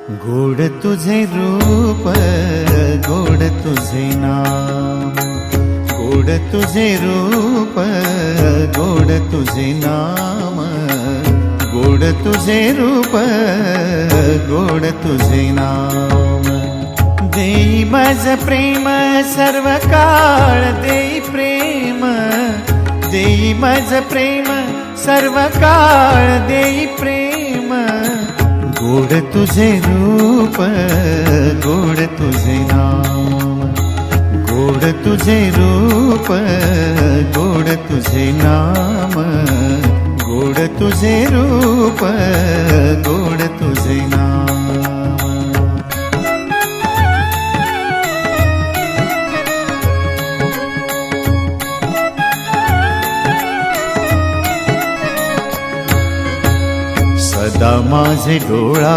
गोड तुझे रूप, गोड तुझे नाम, गोड तुझे रूप, गोड तुझे नाम, गोड तुझे रूप, गोड तुझे नाम। देई मज प्रेम सर्व काळ, देई प्रेम, देई मज प्रेम सर्व काळ, देई प्रेम। गोड तुझे रूप, गोड तुझे नाम, गोड तुझे रूप, गोड तुझे नाम, गोड तुझे रूप, गोड तुझे नाम। सदा माझे डोळा